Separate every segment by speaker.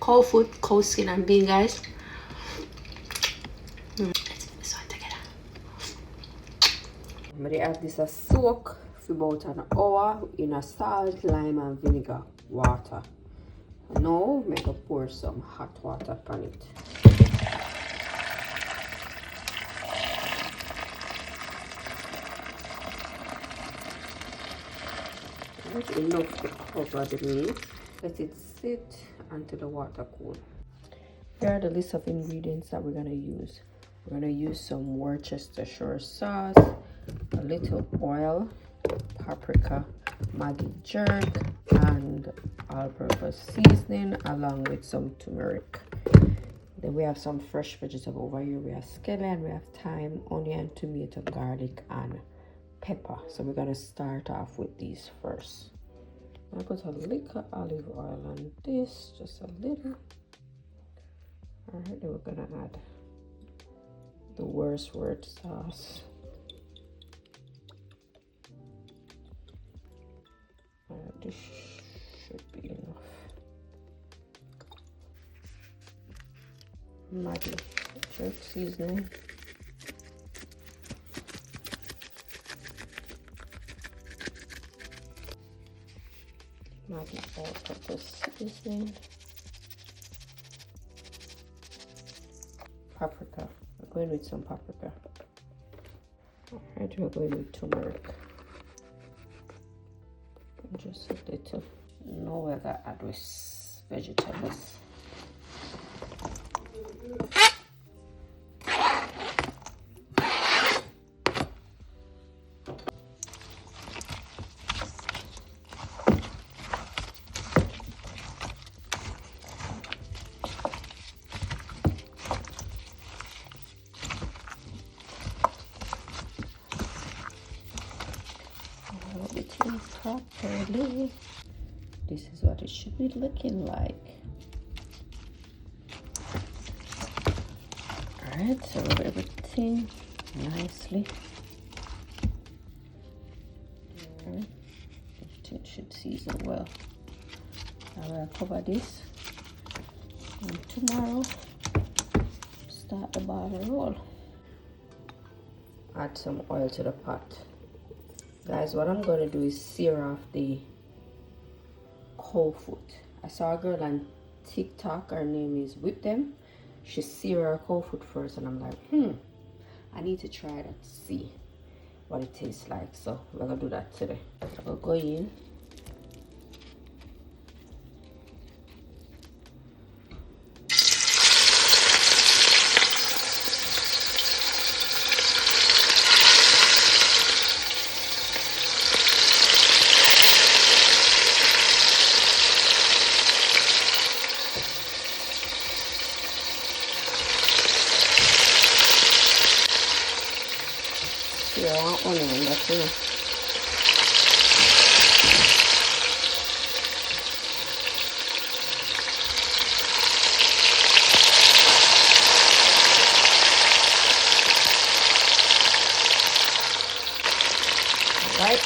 Speaker 1: cow foot, cow skin and bean, guys. Let's put this one together. I'm gonna have this a soak for about an hour in a salt, lime and vinegar water. Now I'm gonna pour some hot water on it. That's enough to cover the meat. Let it sit until the water cools. Here are the list of ingredients that we're gonna use. We're gonna use some Worcestershire sauce, a little oil, paprika, Maggi jerk, and all-purpose seasoning, along with some turmeric. Then we have some fresh vegetables over here. We have scallion, we have thyme, onion, tomato, garlic, and pepper. So we're gonna start off with these first. I'm gonna put a little olive oil on this, just a little. All right, then we're gonna add the Worcestershire sauce. This should be enough. Maggi jerk seasoning. Maggi all-purpose seasoning. Paprika. We're going with some paprika. Alright, we're going with turmeric. Just a little. Now we're gonna add with vegetables. Properly. This is what it should be looking like. Alright, so everything nicely. Alright, everything should season well. I will cover this, and tomorrow start the ball roll. Add some oil to the pot. Guys, what I'm going to do is sear off the cow foot. I saw a girl on TikTok, her name is With Them. She seared her cow foot first, and I'm like, I need to try that, see what it tastes like. So we're going to do that today. We'll go in. Onion, that's it. All right.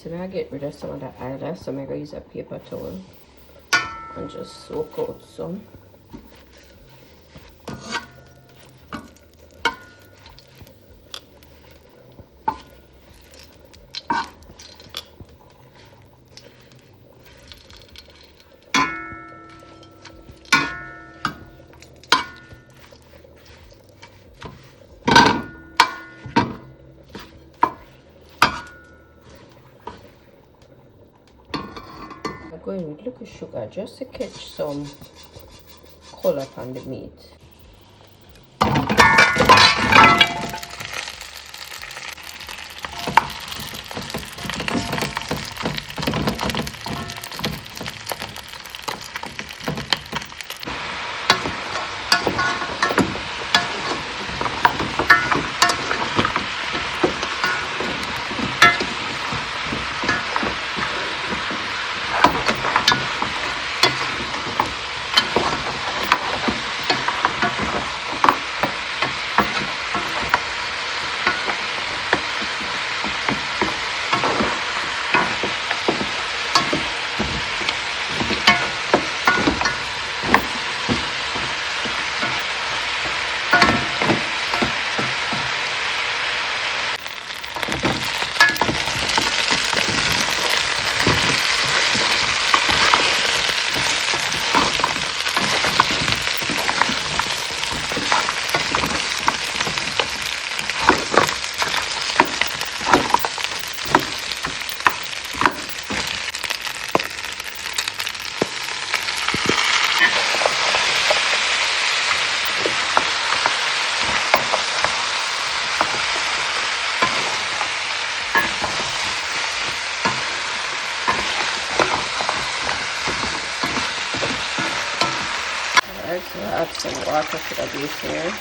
Speaker 1: So now I get rid of some of the eyelash, so I'm going to use a paper towel and just soak out some. I'm going with little sugar just to catch some color on the meat. Alright, so I'll add some water to the base here.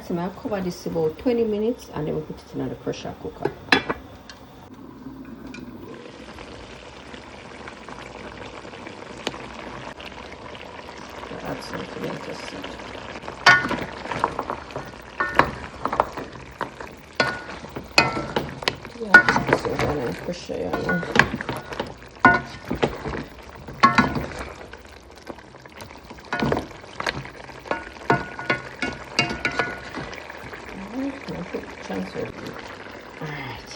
Speaker 1: So I'll cover this about 20 minutes and then we'll put it in the pressure cooker. Add some tomato seed. Yeah, so then I pressure it. Transfer it. Alright.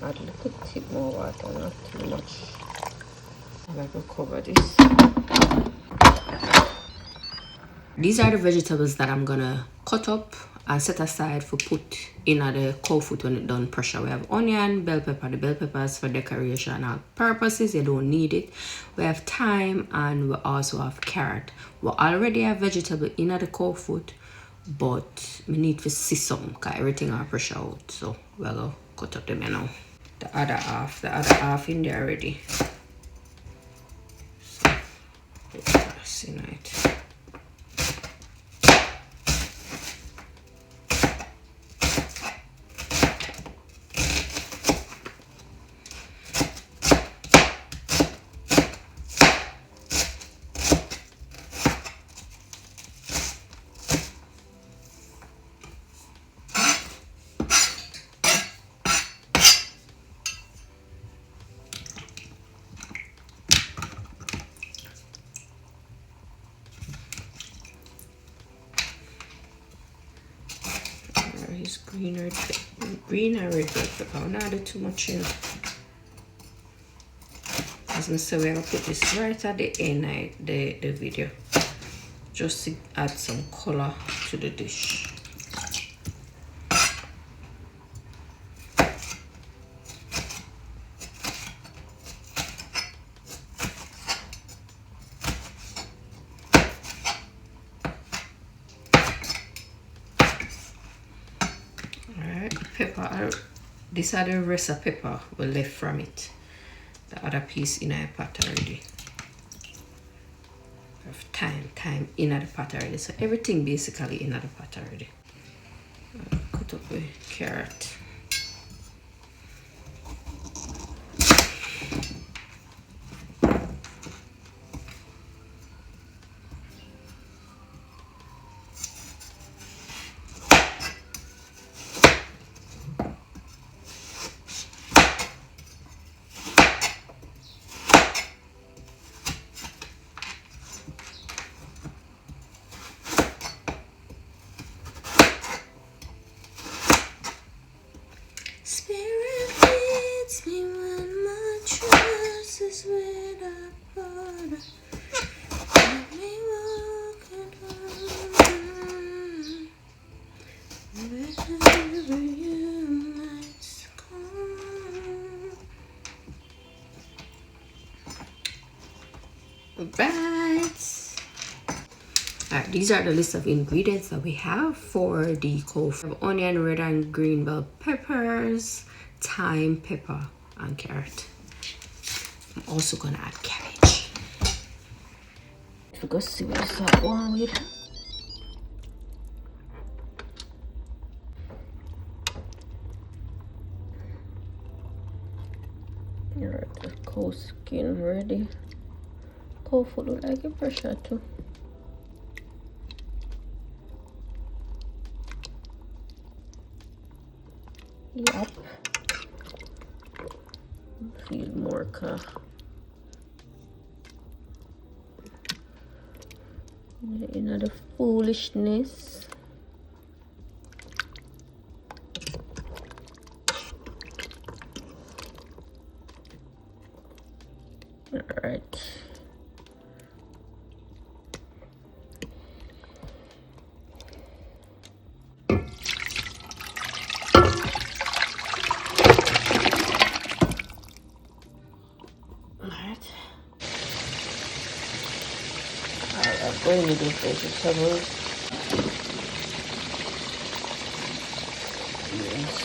Speaker 1: Add a little bit more water, not too much. And I will cover this. These are the vegetables that I'm gonna cut up and set aside for put in the cow foot when it done pressure. We have onion, bell pepper. The bell peppers for decorational purposes, you don't need it. We have thyme and we also have carrot. We already have vegetable in the cow foot, but we need to see some because everything are pressure out. So we're gonna cut up them now. The other half in there already. So let's see it. His green and red pepper. I'm not adding too much in. As I said, we're gonna put this right at the end of the video, just to add some color to the dish. Pepper, This are the rest of pepper we left from it. The other piece in our pot already. Of thyme in the pot already. So everything basically in the pot already. Cut up the carrot. Alright, these are the list of ingredients that we have for the clove. We have onion, red and green bell peppers, thyme, pepper, and carrot. I'm also gonna add cabbage. Let's see what that one with. Alright, the cow skin ready. Cow food look like a pressure too. Yep. Feel more another foolishness. All right. I'm going with the vegetables. Yes.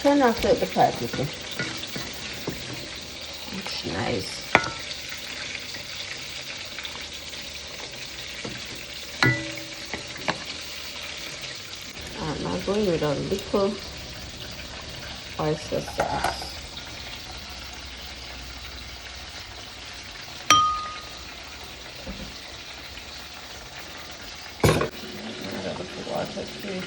Speaker 1: Turn off the paprika. It's nice. I'm now going with a little oyster sauce. Add a little water too.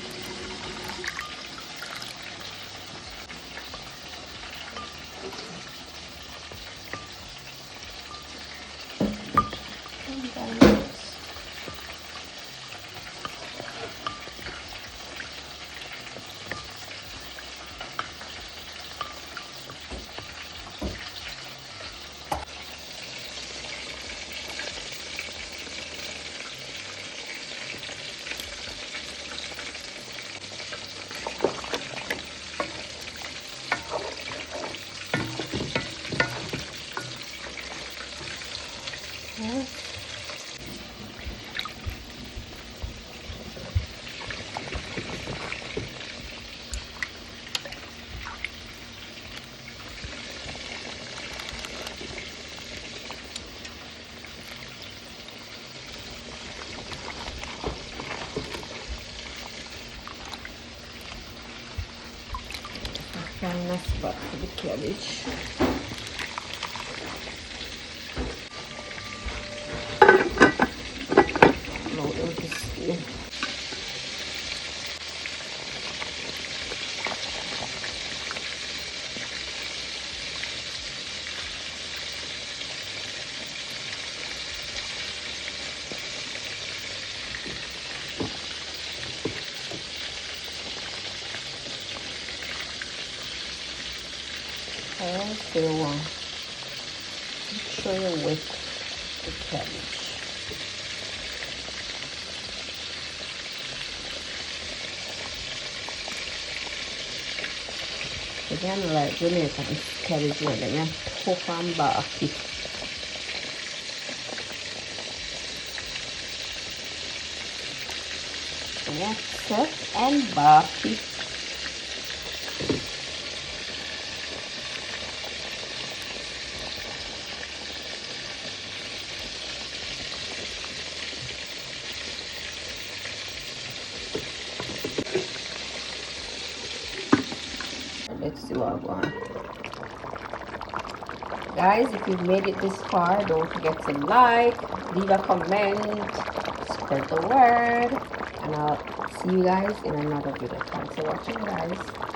Speaker 1: One nice spot for the cabbage. Also, make sure you whip the cabbage. Again, like Jamaican cabbage, then you tough and barky. Yeah, tough and barky. Let's see what I want. Guys, if you've made it this far, don't forget to like, leave a comment, spread the word, and I'll see you guys in another video. Thanks for watching, guys.